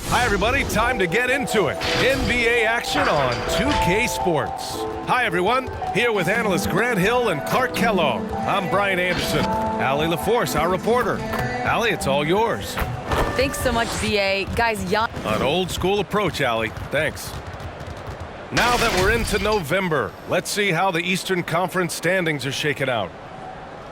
Hi, everybody. Time to get into it. NBA action on 2K Sports. Hi, everyone. Here with analysts Grant Hill and Clark Kellogg. I'm Brian Anderson. Allie LaForce, our reporter. Allie, it's all yours. Thanks so much, BA. Guys, An old school approach, Allie. Thanks. Now that we're into November, let's see how the Eastern Conference standings are shaking out.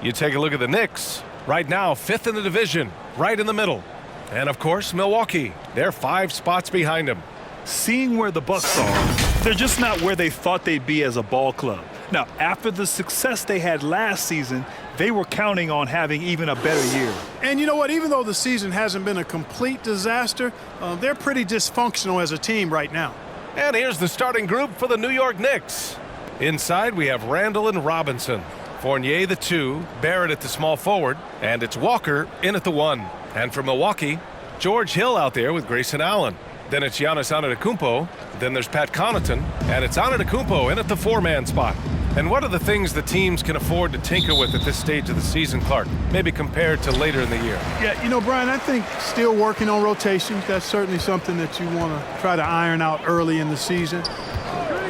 You take a look at the Knicks. Right now, 5th in the division, right in the middle. And, of course, Milwaukee. They're 5 spots behind them. Seeing where the Bucks are, they're just not where they thought they'd be as a ball club. Now, after the success they had last season, they were counting on having even a better year. And you know what? Even though the season hasn't been a complete disaster, they're pretty dysfunctional as a team right now. And here's the starting group for the New York Knicks. Inside, we have Randall and Robinson. Fournier, the 2, Barrett at the small forward, and it's Walker in at the 1. And for Milwaukee, George Hill out there with Grayson Allen. Then it's Giannis Antetokounmpo. Then there's Pat Connaughton, and it's Antetokounmpo in at the 4-man spot. And what are the things the teams can afford to tinker with at this stage of the season, Clark? Maybe compared to later in the year. Yeah, you know, Brian, I think still working on rotations. That's certainly something that you want to try to iron out early in the season.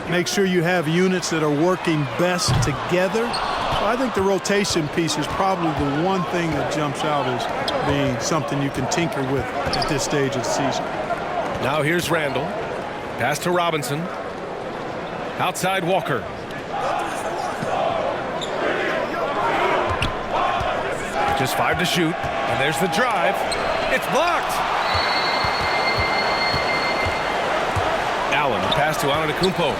Make sure you have units that are working best together. So I think the rotation piece is probably the one thing that jumps out as being something you can tinker with at this stage of the season. Now here's Randall. Pass to Robinson. Outside Walker. Just 5 to shoot. And there's the drive. It's blocked. Allen, pass to Antetokounmpo.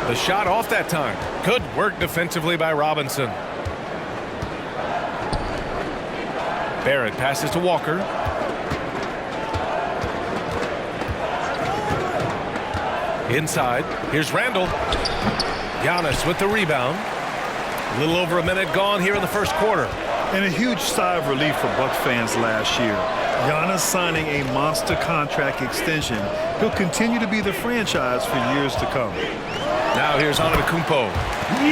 The shot off that time. Good work defensively by Robinson. Barrett passes to Walker. Inside. Here's Randall. Giannis with the rebound. A little over a minute gone here in the first quarter. And a huge sigh of relief for Bucks fans last year. Giannis signing a monster contract extension. He'll continue to be the franchise for years to come. Now here's Antetokounmpo.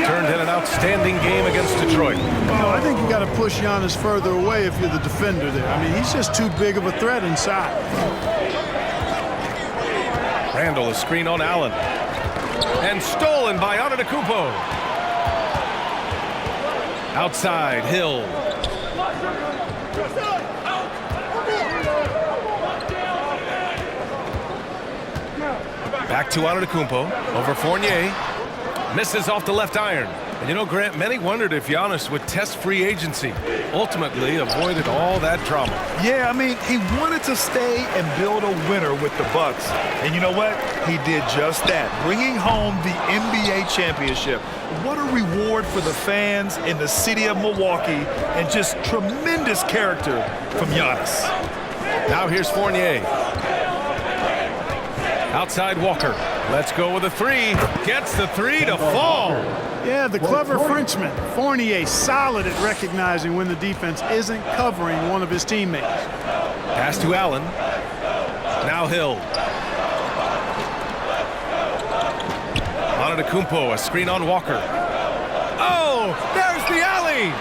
Turned in an outstanding game against Detroit. You know, I think you got to push Giannis further away if you're the defender there. I mean, he's just too big of a threat inside. Randall, a screen on Allen. And stolen by Antetokounmpo. Outside, Hill. Back to Antetokounmpo. Over Fournier. Misses off the left iron. And you know, Grant, many wondered if Giannis would test free agency. Ultimately avoided all that drama. Yeah, I mean, he wanted to stay and build a winner with the Bucks. And you know what? He did just that, bringing home the NBA championship. What a reward for the fans in the city of Milwaukee, and just tremendous character from Giannis. Now here's Fournier. Outside Walker. Let's go with a 3. Gets the 3 to fall. Yeah, the clever Frenchman. Fournier solid at recognizing when the defense isn't covering one of his teammates. Pass to Allen. Now Hill. Antetokounmpo, a screen on Walker. Oh, there's the alley.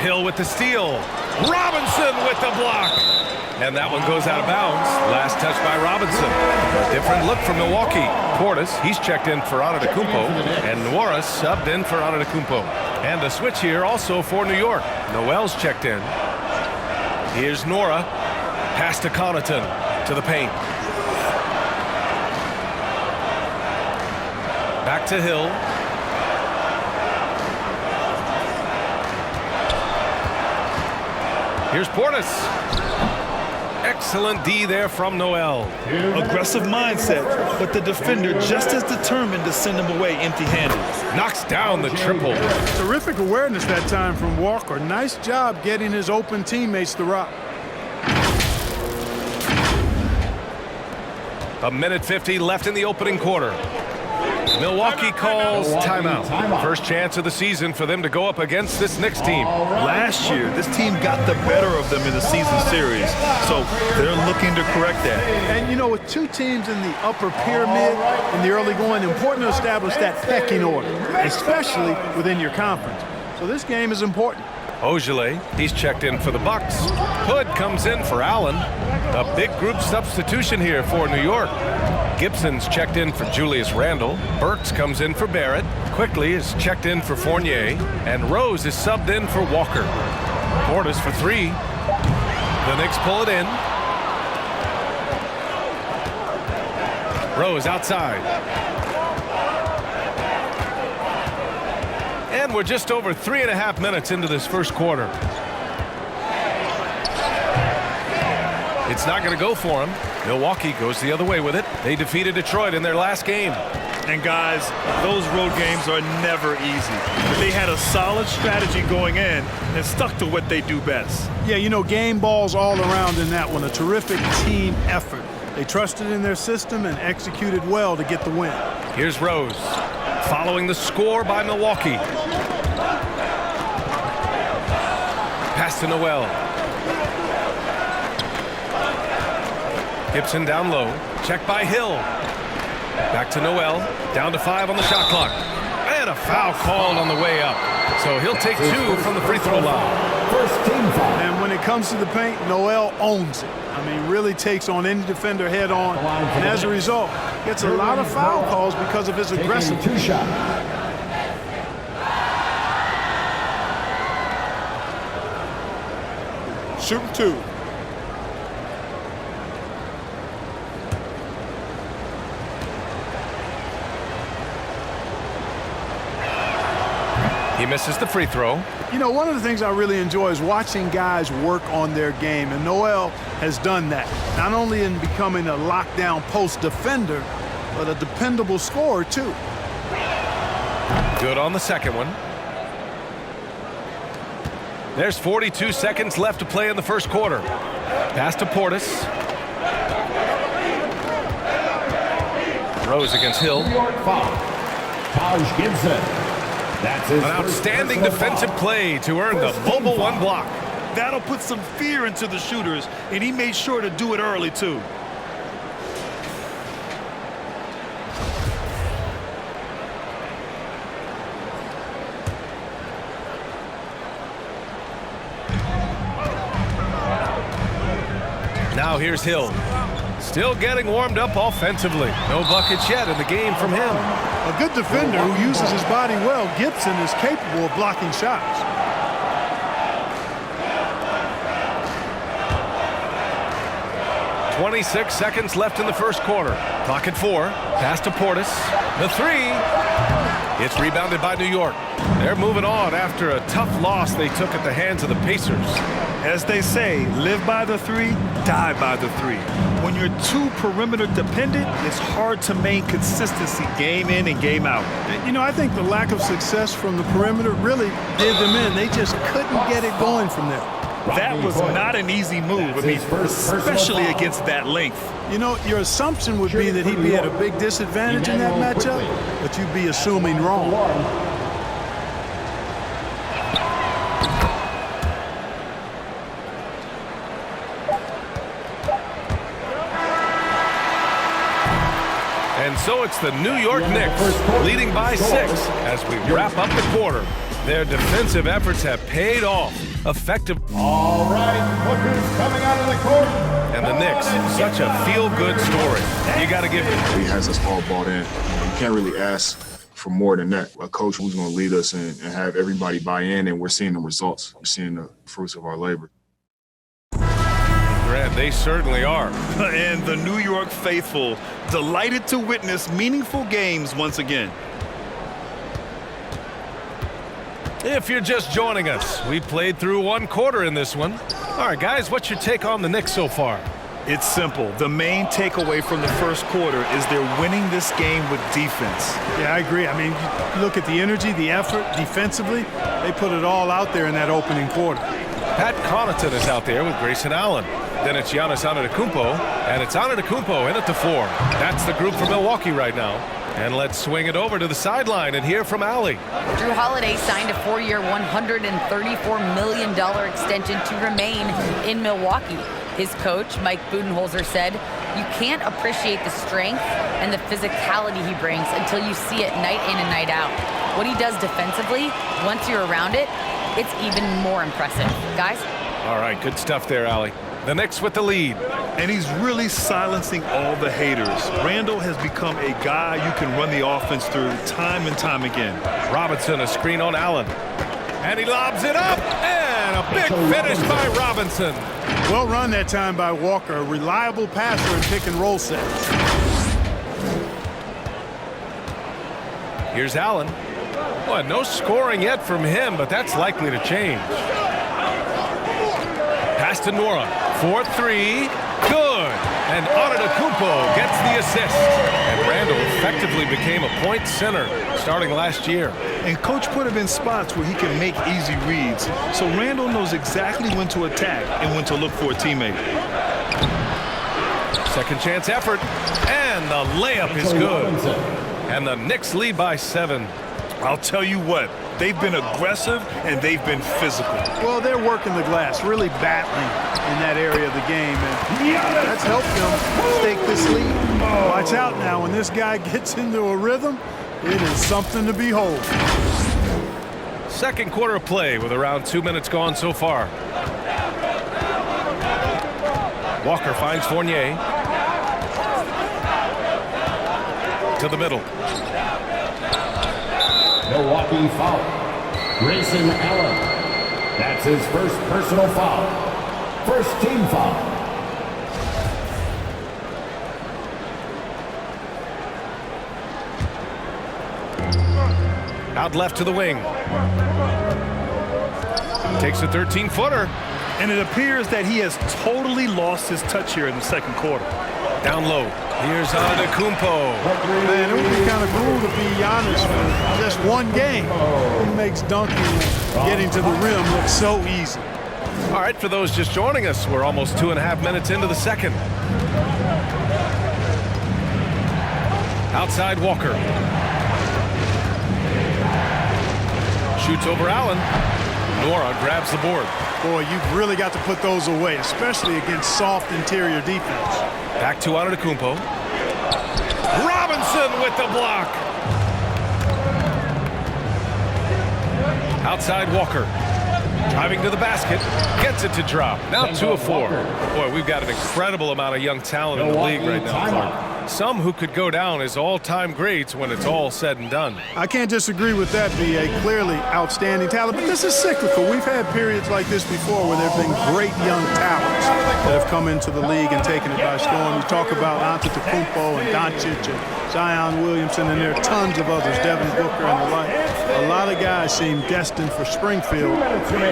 Hill with the steal. Robinson with the block. And that one goes out of bounds. Last touch by Robinson. A different look from Milwaukee. Portis, he's checked in for Antetokounmpo. And Norris subbed in for Antetokounmpo. And a switch here also for New York. Noel's checked in. Here's Nora. Pass to Connaughton to the paint. Back to Hill. Here's Portis. Excellent D there from Noel. Aggressive mindset, but the defender just as determined to send him away empty-handed. Knocks down the triple. Terrific awareness that time from Walker. Nice job getting his open teammates the rock. A minute 50 left in the opening quarter. Milwaukee calls timeout. First chance of the season for them to go up against this Knicks team. Last year, this team got the better of them in the season series, so they're looking to correct that. And, you know, with two teams in the upper pyramid in the early going, important to establish that pecking order, especially within your conference. So this game is important. Ogilvy, he's checked in for the Bucks. Hood comes in for Allen. A big group substitution here for New York. Gibson's checked in for Julius Randle. Burks comes in for Barrett. Quickly is checked in for Fournier. And Rose is subbed in for Walker. Portis for three. The Knicks pull it in. Rose outside. And we're just over 3.5 minutes into this first quarter. It's not going to go for him. Milwaukee goes the other way with it. They defeated Detroit in their last game. And guys, those road games are never easy. But they had a solid strategy going in and stuck to what they do best. Yeah, you know, game balls all around in that one. A terrific team effort. They trusted in their system and executed well to get the win. Here's Rose, following the score by Milwaukee. Pass to Noel. Gibson down low. Check by Hill. Back to Noel. Down to 5 on the shot clock. And a foul called on the way up. So he'll take 2 from the free throw line. First team foul. And when it comes to the paint, Noel owns it. I mean, really takes on any defender head on. And as a result, gets a lot of foul calls because of his aggressiveness. Two-shot. Shooting 2. He misses the free throw. You know, one of the things I really enjoy is watching guys work on their game, and Noel has done that. Not only in becoming a lockdown post defender, but a dependable scorer, too. Good on the second one. There's 42 seconds left to play in the first quarter. Pass to Portis. Rose against Hill. New York foul. Taj Gibson. That's his An outstanding defensive play to earn the mobile 1 block. That'll put some fear into the shooters, and he made sure to do it early, too. Now here's Hill. Still getting warmed up offensively. No buckets yet in the game from him. A good defender who uses his body well, Gibson is capable of blocking shots. .26 seconds left in the first quarter. Clock at 4. Pass to Portis. The 3. It's rebounded by New York. They're moving on after a tough loss they took at the hands of the Pacers. As they say, live by the 3, die by the 3. When you're too perimeter dependent, it's hard to maintain consistency game in and game out. You know, I think the lack of success from the perimeter really did them in. They just couldn't get it going from there. That was not an easy move, I mean, especially against that length. You know, your assumption would be that he'd be at a big disadvantage in that matchup, but you'd be assuming wrong. And so it's the New York Knicks leading by 6 as we wrap up the quarter. Their defensive efforts have paid off. Effective. All right, Booker's coming out of the court. And the Knicks, such a feel-good story. You got to give it. He has us all bought in. You can't really ask for more than that. A coach who's going to lead us and have everybody buy in, and we're seeing the results. We're seeing the fruits of our labor. Grant, they certainly are. And the New York faithful, delighted to witness meaningful games once again. If you're just joining us, we played through 1 quarter in this one. All right, guys, what's your take on the Knicks so far? It's simple. The main takeaway from the first quarter is they're winning this game with defense. Yeah, I agree. I mean, you look at the energy, the effort, defensively, they put it all out there in that opening quarter. Pat Connaughton is out there with Grayson Allen. Then it's Giannis Antetokounmpo, and it's Antetokounmpo in at the 4. That's the group for Milwaukee right now. And let's swing it over to the sideline and hear from Allie. Drew Holiday signed a 4-year, $134 million extension to remain in Milwaukee. His coach, Mike Budenholzer, said, "You can't appreciate the strength and the physicality he brings until you see it night in and night out. What he does defensively, once you're around it, it's even more impressive." Guys? All right, good stuff there, Allie. The Knicks with the lead. And he's really silencing all the haters. Randall has become a guy you can run the offense through time and time again. Robinson, a screen on Allen. And he lobs it up, and a big finish by Robinson. Well run that time by Walker, a reliable passer in pick and roll sets. Here's Allen. Well, no scoring yet from him, but that's likely to change. Pass to Nora. 4-3. Good. And Antetokounmpo gets the assist. And Randall effectively became a point center starting last year. And Coach put him in spots where he can make easy reads. So Randall knows exactly when to attack and when to look for a teammate. Second chance effort. And the layup is good. And the Knicks lead by 7. I'll tell you what, they've been aggressive and they've been physical. Well, they're working the glass, really battling in that area of the game, and that's helped them stake this lead. Watch out now, when this guy gets into a rhythm, it is something to behold. Second quarter of play with around 2 minutes gone so far. Walker finds Fournier. To the middle. Milwaukee foul. Grayson Allen. That's his first personal foul. First team foul. Out left to the wing. Takes a 13-footer. And it appears that he has totally lost his touch here in the second quarter. Down low. Here's Antetokounmpo. Man, it would be kind of cool to be Giannis for just one game. He makes dunking and getting to the rim look so easy. All right, for those just joining us, we're almost 2.5 minutes into the second. Outside Walker. Shoots over Allen. Nora grabs the board. Boy, you've really got to put those away, especially against soft interior defense. Back to Antetokounmpo. Robinson with the block. Outside Walker. Driving to the basket. Gets it to drop. Now 2 of 4. Boy, we've got an incredible amount of young talent in the league right now, Clark. Some who could go down as all-time greats when it's all said and done. I can't disagree with that, B.A. Clearly outstanding talent, but this is cyclical. We've had periods like this before where there have been great young talents that have come into the league and taken it by storm. You talk about Antetokounmpo and Doncic and Zion Williamson, and there are tons of others, Devin Booker and the like. A lot of guys seem destined for Springfield,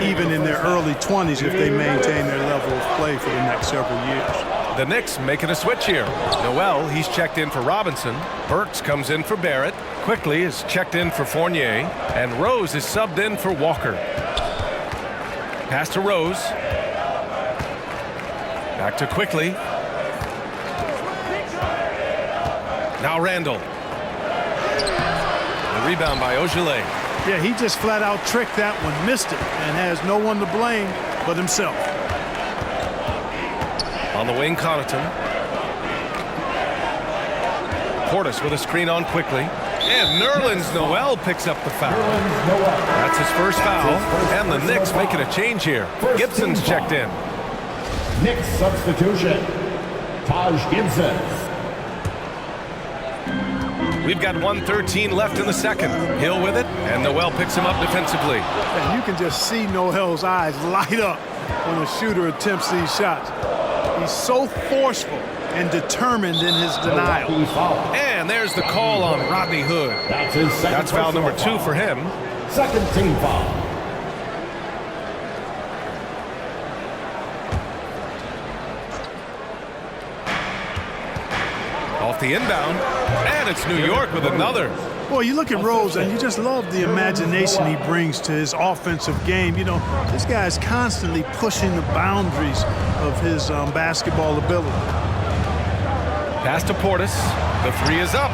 even in their early 20s, if they maintain their level of play for the next several years. The Knicks making a switch here. Noel, he's checked in for Robinson. Burks comes in for Barrett. Quickly is checked in for Fournier. And Rose is subbed in for Walker. Pass to Rose. Back to Quickly. Now Randall. The rebound by Ogilvy. Yeah, he just flat out tricked that one, missed it, and has no one to blame but himself. On the wing, Connaughton. Portis with a screen on Quickly. And Nerlens Noel picks up the foul. That's his first foul. And the Knicks making a change here. Gibson's checked in. Knicks substitution. Taj Gibson. We've got 1:13 left in the second. Hill with it, and Noel picks him up defensively. And you can just see Noel's eyes light up when a shooter attempts these shots. He's so forceful and determined in his denial. And there's the call on Rodney Hood. That's foul number 2 for him. Second team foul. Off the inbound, and it's New York with another. Boy, you look at Rose, and you just love the imagination he brings to his offensive game. You know, this guy is constantly pushing the boundaries of his basketball ability. Pass to Portis. The 3 is up.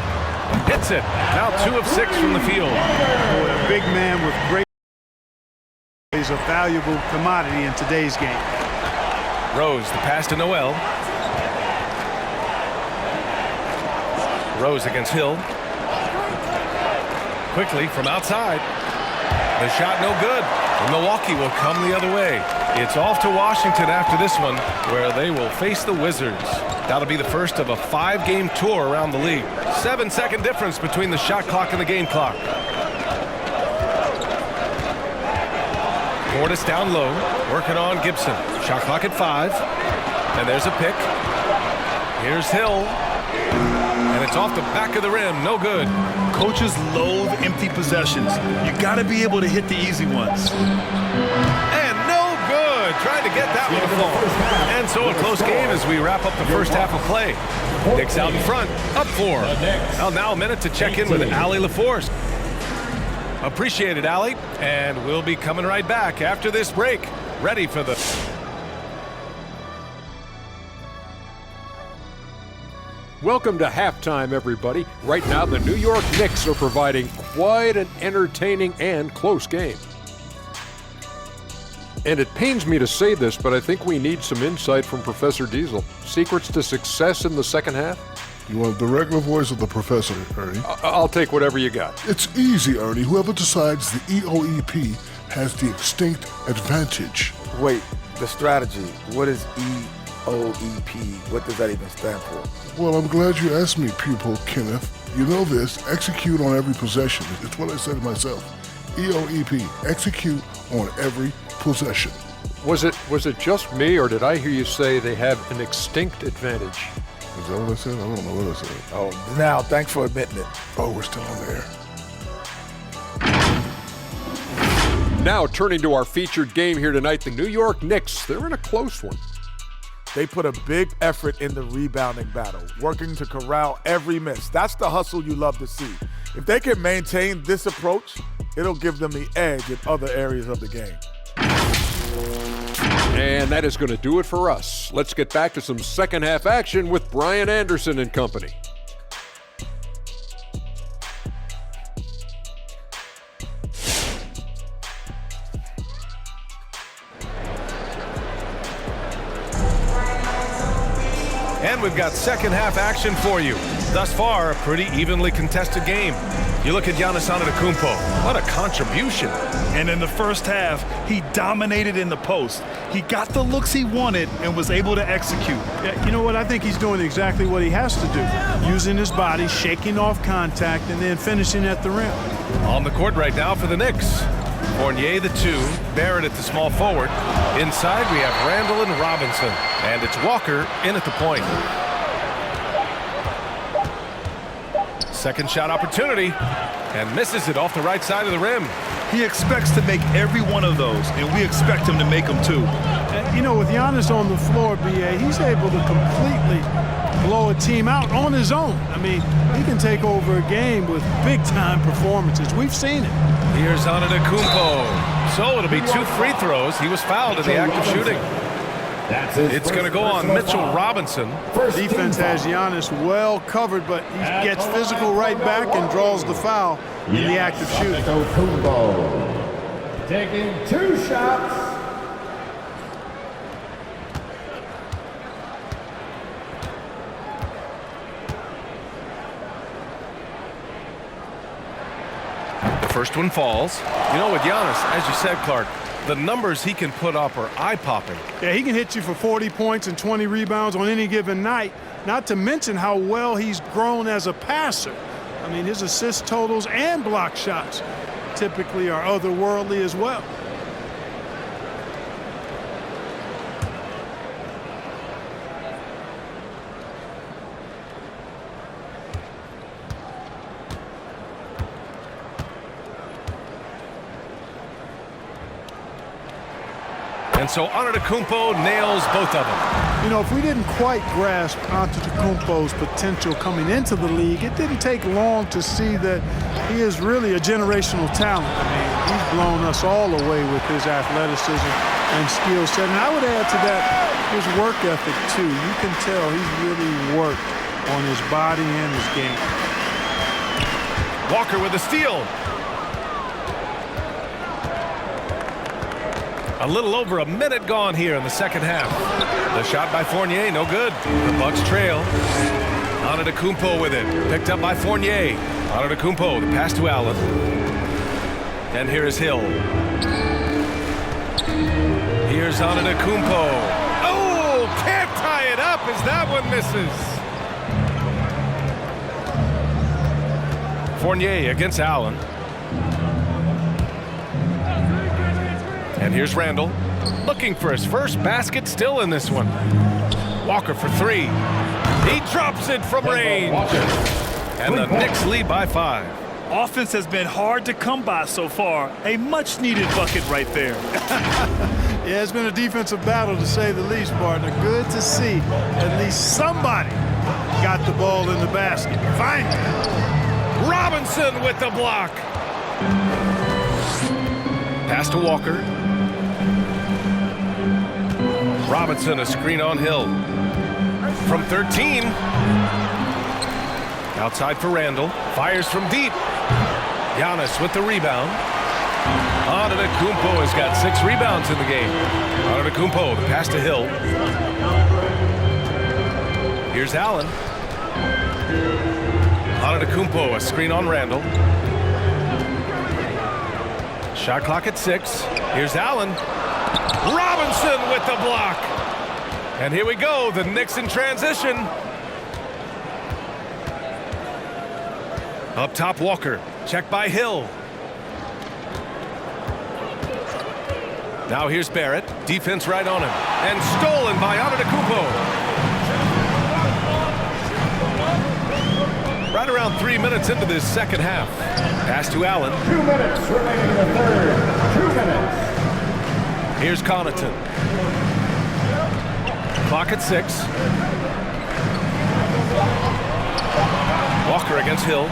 Hits it. Now 2 of 6 from the field. Boy, a big man with great is a valuable commodity in today's game. Rose, the pass to Noel. Rose against Hill. Quickly from outside. The shot no good. And Milwaukee will come the other way. It's off to Washington after this one, where they will face the Wizards. That'll be the first of a 5-game tour around the league. 7-second difference between the shot clock and the game clock. Portis down low, working on Gibson. Shot clock at 5. And there's a pick. Here's Hill. And it's off the back of the rim. No good. Coaches loathe empty possessions. You got to be able to hit the easy ones. And no good. Trying to get that one to fall. And so a close game as we wrap up the first half of play. Knicks out in front, up 4. Well, now a minute to check in with Allie LaForce. Appreciate it, Allie. And we'll be coming right back after this break. Ready for the... Welcome to halftime, everybody. Right now, the New York Knicks are providing quite an entertaining and close game. And it pains me to say this, but I think we need some insight from Professor Diesel. Secrets to success in the second half? You want the regular voice of the professor, Ernie? I'll take whatever you got. It's easy, Ernie. Whoever decides the EOEP has the extinct advantage. Wait, the strategy. What is EOEP? What does that even stand for? Well, I'm glad you asked me, pupil Kenneth. You know this. Execute on every possession. It's what I said myself. EOEP. Execute on every possession. Was it just me, or did I hear you say they have an extinct advantage? Is that what I said? I don't know what I said. Oh, now, thanks for admitting it. Oh, we're still on there. Now, turning to our featured game here tonight, the New York Knicks. They're in a close one. They put a big effort in the rebounding battle, working to corral every miss. That's the hustle you love to see. If they can maintain this approach, it'll give them the edge in other areas of the game. And that is going to do it for us. Let's get back to some second half action with Brian Anderson and company. And we've got second half action for you. Thus far, a pretty evenly contested game. You look at Giannis Antetokounmpo. What a contribution. And in the first half, he dominated in the post. He got the looks he wanted and was able to execute. Yeah, you know what? I think he's doing exactly what he has to do. Using his body, shaking off contact, and then finishing at the rim. On the court right now for the Knicks. Fournier the 2, Barrett at the small forward. Inside we have Randall and Robinson. And it's Walker in at the point. Second shot opportunity. And misses it off the right side of the rim. He expects to make every one of those, and we expect him to make them too. You know, with Giannis on the floor, BA, he's able to completely blow a team out on his own. I mean, he can take over a game with big-time performances. We've seen it. Here's Antetokounmpo. So it'll be 2 free throws. He was fouled in the act of shooting. It's going to go on Mitchell Robinson. Defense has Giannis well covered, but he gets physical right back and draws the foul in the act of shooting. Taking 2 shots. The first one falls. You know, with Giannis, as you said, Clark, the numbers he can put up are eye-popping. Yeah, he can hit you for 40 points and 20 rebounds on any given night, not to mention how well he's grown as a passer. I mean, his assist totals and block shots typically are otherworldly as well. And so Antetokounmpo nails both of them. You know, if we didn't quite grasp Antetokounmpo's potential coming into the league, it didn't take long to see that he is really a generational talent. I mean, he's blown us all away with his athleticism and skill set. And I would add to that his work ethic, too. You can tell he's really worked on his body and his game. Walker with a steal. A little over a minute gone here in the second half. The shot by Fournier, no good. The Bucks trail. Antetokounmpo with it. Picked up by Fournier. Antetokounmpo, the pass to Allen. And here's Hill. Here's Antetokounmpo. Oh, can't tie it up as that one misses. Fournier against Allen. And here's Randall, looking for his first basket, still in this one. Walker for three. He drops it from range. And the Knicks lead by 5. Offense has been hard to come by so far. A much-needed bucket right there. Yeah, it's been a defensive battle, to say the least, partner. Good to see at least somebody got the ball in the basket. Finally. Robinson with the block. Pass to Walker. Robinson, a screen on Hill. From 13. Outside for Randall. Fires from deep. Giannis with the rebound. Antetokounmpo has got 6 rebounds in the game. Antetokounmpo, the pass to Hill. Here's Allen. Antetokounmpo, a screen on Randall. Shot clock at 6. Here's Allen. Robinson with the block. And here we go, the Knicks in transition. Up top, Walker. Checked by Hill. Now here's Barrett. Defense right on him. And stolen by Antetokounmpo. Right around 3 minutes into this second half. Pass to Allen. 2 minutes remaining in the third. 2 minutes. Here's Connaughton. Clock at 6. Walker against Hill.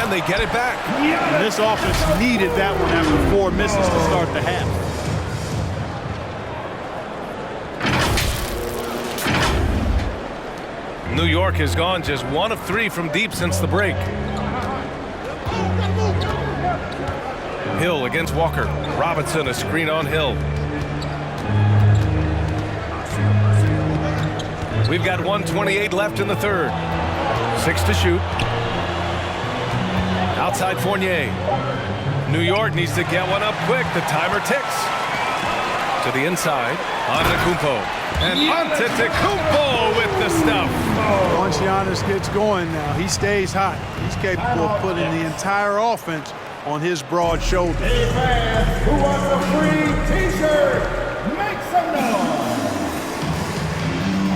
And they get it back. And this offense needed that one after 4 misses to start the half. New York has gone just 1 of 3 from deep since the break. Hill against Walker. Robinson, a screen on Hill. We've got 1:28 left in the third. 6 to shoot. Outside Fournier. New York needs to get one up quick. The timer ticks. To the inside. Antetokounmpo. And Antetokounmpo with the stuff. Once Giannis gets going now, he stays hot. He's capable of putting the entire offense on his broad shoulder. Hey fans, who wants a free t-shirt? Make some noise.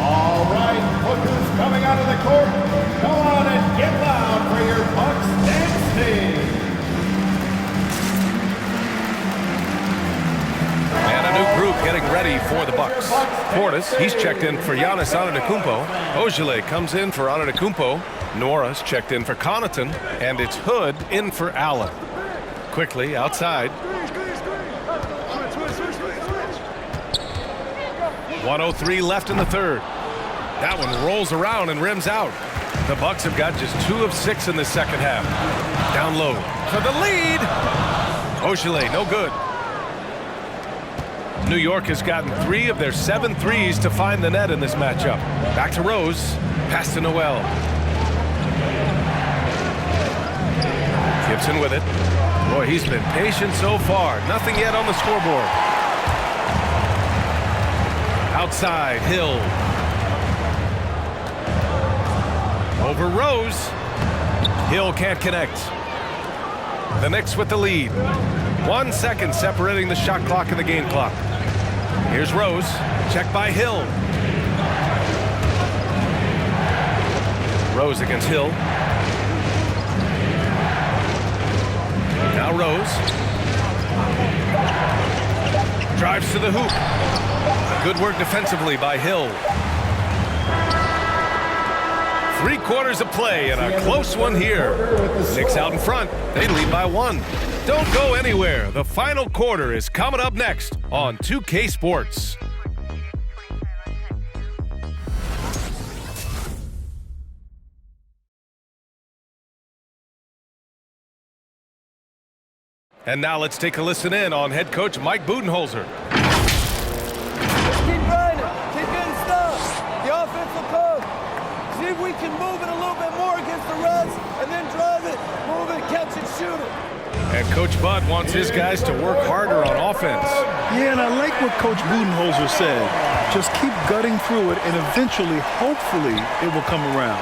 All right, look who's coming out of the court. Come on and get loud for your Bucks dance team. And a new group getting ready for the Bucks. Portis, he's checked in for Giannis Antetokounmpo. Ojeleye comes in for Antetokounmpo. Nora's checked in for Connaughton. And it's Hood in for Allen. Quickly outside. 1:03 left in the third. That one rolls around and rims out. The Bucks have got just 2 of 6 in the second half. Down low for the lead. Ojeleye, no good. New York has gotten 3 of their 7 threes to find the net in this matchup. Back to Rose. Pass to Noel. Gibson with it. Boy, he's been patient so far. Nothing yet on the scoreboard. Outside, Hill. Over Rose. Hill can't connect. The Knicks with the lead. 1 second separating the shot clock and the game clock. Here's Rose. Checked by Hill. Rose against Hill. Now Rose. Drives to the hoop. Good work defensively by Hill. 3 quarters of play and a close one here. Knicks out in front. They lead by 1. Don't go anywhere. The final quarter is coming up next on 2K Sports. And now let's take a listen in on head coach Mike Budenholzer. Keep grinding. Keep getting stuff. The offense will come. See if we can move it a little bit more against the rush and then drive it, move it, catch it, shoot it. And Coach Bud wants his guys to work harder on offense. Yeah, and I like what Coach Budenholzer said. Just keep gutting through it, and eventually, hopefully, it will come around.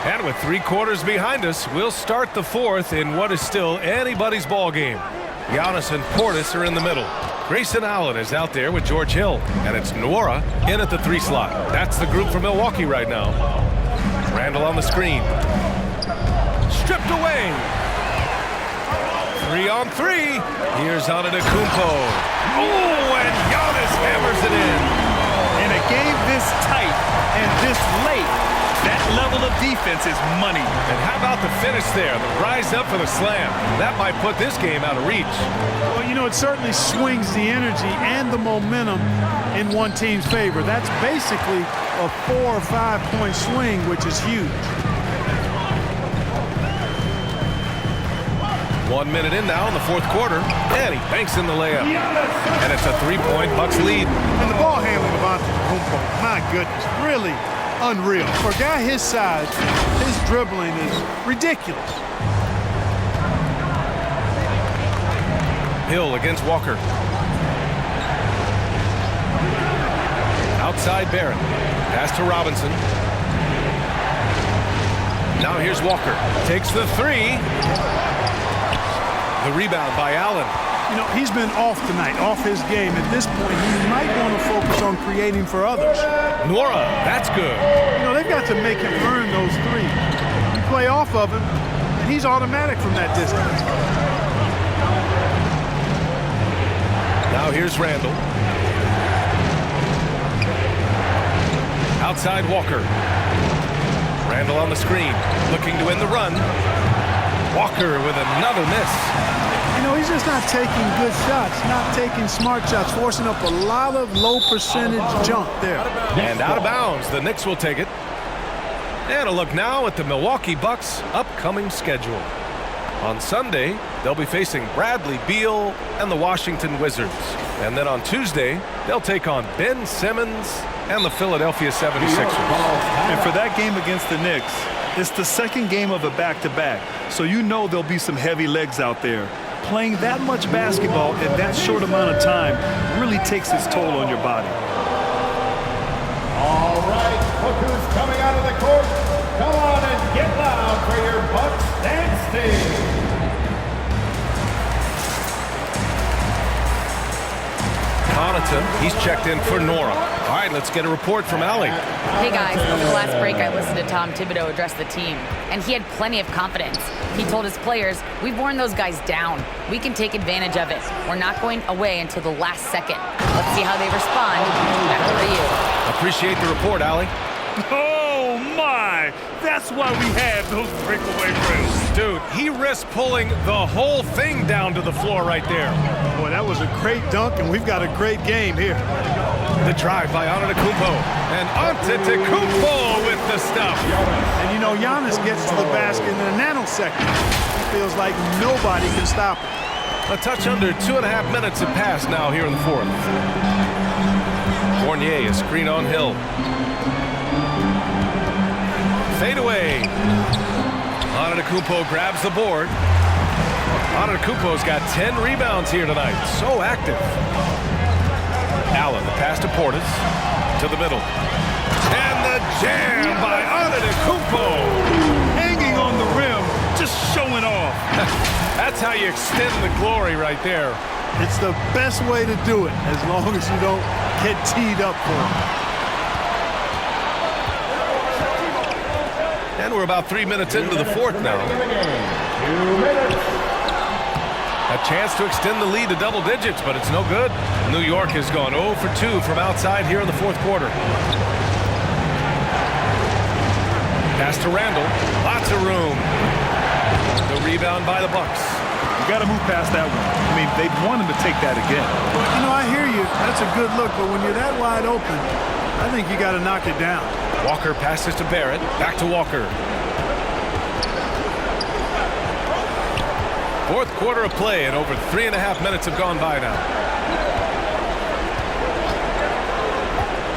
And with 3 quarters behind us, we'll start the 4th in what is still anybody's ball game. Giannis and Portis are in the middle. Grayson Allen is out there with George Hill, and it's Nwora in at the 3 slot. That's the group for Milwaukee right now. Randall on the screen. Stripped away. 3-on-3. Here's Antetokounmpo. Oh, and Giannis hammers it in. In a game this tight and this late, that level of defense is money. And how about the finish there? The rise up for the slam. That might put this game out of reach. Well, you know, it certainly swings the energy and the momentum in one team's favor. That's basically a 4 or 5 point swing, which is huge. 1 minute in now in the 4th quarter, and he banks in the layup. And it's a 3-point Bucks lead. And the ball handling of Antetokounmpo, my goodness, really unreal. For a guy his size, his dribbling is ridiculous. Hill against Walker. Outside Barrett. Pass to Robinson. Now here's Walker. Takes the 3. The rebound by Allen. You know, he's been off tonight, off his game. At this point, he might want to focus on creating for others. Nwora, that's good. You know, they've got to make him earn those threes. You play off of him, and he's automatic from that distance. Now here's Randall. Outside Walker. Randall on the screen, looking to end the run. Walker with another miss. You know, he's just not taking good shots, not taking smart shots, forcing up a lot of low percentage jump there. And out of bounds, the Knicks will take it. And a look now at the Milwaukee Bucks' upcoming schedule. On Sunday, they'll be facing Bradley Beal and the Washington Wizards. And then on Tuesday, they'll take on Ben Simmons and the Philadelphia 76ers. And for that game against the Knicks, it's the second game of a back-to-back, so you know there'll be some heavy legs out there. Playing that much basketball in that short amount of time really takes its toll on your body. All right, look who's coming out of the court. Come on and get loud for your Bucks dance team. Connaughton, he's checked in for Nwora. All right, let's get a report from Allie. Hey guys, over the last break I listened to Tom Thibodeau address the team, and he had plenty of confidence. He told his players, we've worn those guys down. We can take advantage of it. We're not going away until the last second. Let's see how they respond. Back over to you. Appreciate the report, Allie. Oh, my! That's why we have those breakaway drills. Dude, he risked pulling the whole thing down to the floor right there. Boy, that was a great dunk, and we've got a great game here. The drive by Antetokounmpo. And Antetokounmpo with the stuff. And you know, Giannis gets to the basket in a nanosecond. He feels like nobody can stop him. A touch under 2.5 minutes have passed now here in the 4th. Fournier, a screen on Hill. Fade away. Antetokounmpo grabs the board. Antetokounmpo's got 10 rebounds here tonight. So active. Allen, the pass to Portis. To the middle. And the jam by Antetokounmpo. Hanging on the rim, just showing off. That's how you extend the glory right there. It's the best way to do it, as long as you don't get teed up for it. And we're about 3 minutes into the 4th now. 2 minutes. A chance to extend the lead to double digits, but it's no good. New York has gone 0 for 2 from outside here in the 4th quarter. Pass to Randall. Lots of room. The rebound by the Bucks. You got to move past that one. I mean, they'd want him to take that again. You know, I hear you. That's a good look, but when you're that wide open, I think you got to knock it down. Walker passes to Barrett. Back to Walker. Fourth quarter of play, and over 3.5 minutes have gone by now.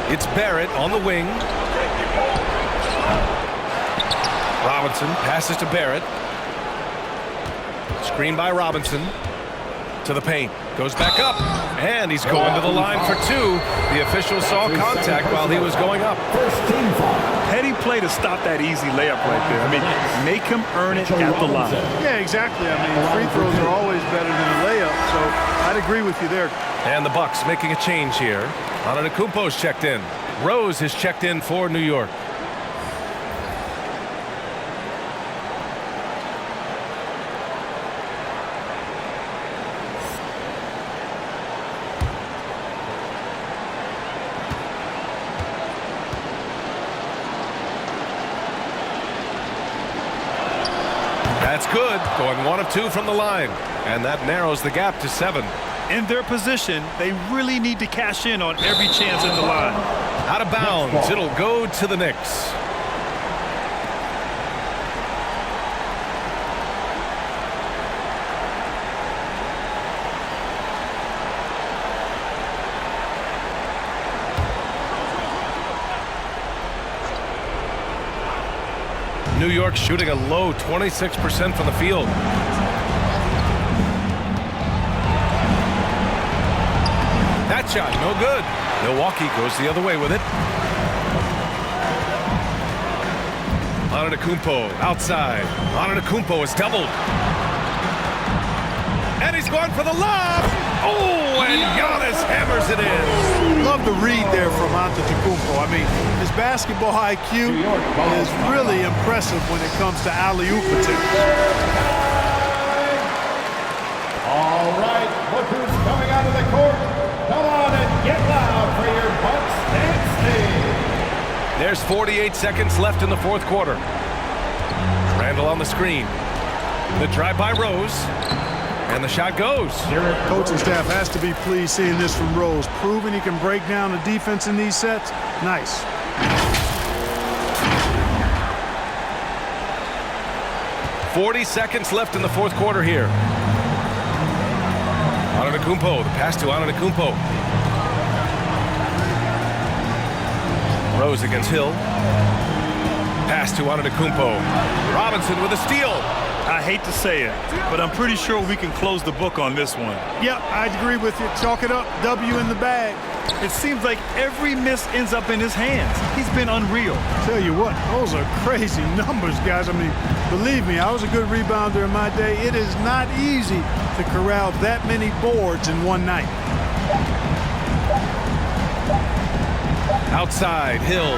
It's Barrett on the wing. Robinson passes to Barrett. Screen by Robinson. To the paint. Goes back up. And he's going to the line for two. The official saw contact while he was going up. Petty play to stop that easy layup right there. I mean, make him earn it at the line. Yeah, exactly. I mean, free throws are always better than a layup, so I'd agree with you there. And the Bucks making a change here. Antetokounmpo's checked in. Rose is checked in for New York. That's good. Going 1 of 2 from the line. And that narrows the gap to 7. In their position, they really need to cash in on every chance at the line. Out of bounds. It'll go to the Knicks. New York shooting a low 26% from the field. That shot, no good. Milwaukee goes the other way with it. Antetokounmpo outside. Antetokounmpo is doubled. And he's going for the lob. Oh, and Giannis hammers it in. Love the read there from Antetokounmpo. I mean, his basketball IQ is really impressive when it comes to alley-oop attempts. All right, look who's coming out of the court. Come on and get loud for your Bucks and stay. There's 48 seconds left in the fourth quarter. Randall on the screen. The drive by Rose. And the shot goes. Coaching staff has to be pleased seeing this from Rose. Proving he can break down the defense in these sets. Nice. .40 seconds left in the fourth quarter here. Antetokounmpo, the pass to Antetokounmpo. Rose against Hill. Pass to Antetokounmpo. Robinson with a steal. I hate to say it, but I'm pretty sure we can close the book on this one. Yep, I'd agree with you. Chalk it up. W in the bag. It seems like every miss ends up in his hands. He's been unreal. Tell you what, those are crazy numbers, guys. I mean, believe me, I was a good rebounder in my day. It is not easy to corral that many boards in one night. Outside, Hill.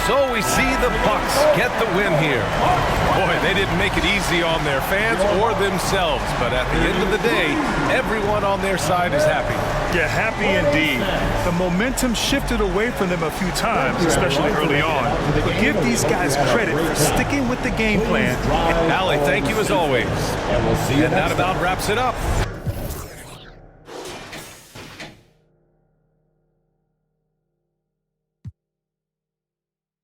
So we see the Bucks get the win here. Boy, they didn't make it easy on their fans or themselves, but at the end of the day, everyone on their side is happy. Yeah, happy indeed. The momentum shifted away from them a few times, especially early on. But give these guys credit for sticking with the game plan. Allie, thank you as always. And we'll see you and that about wraps it up.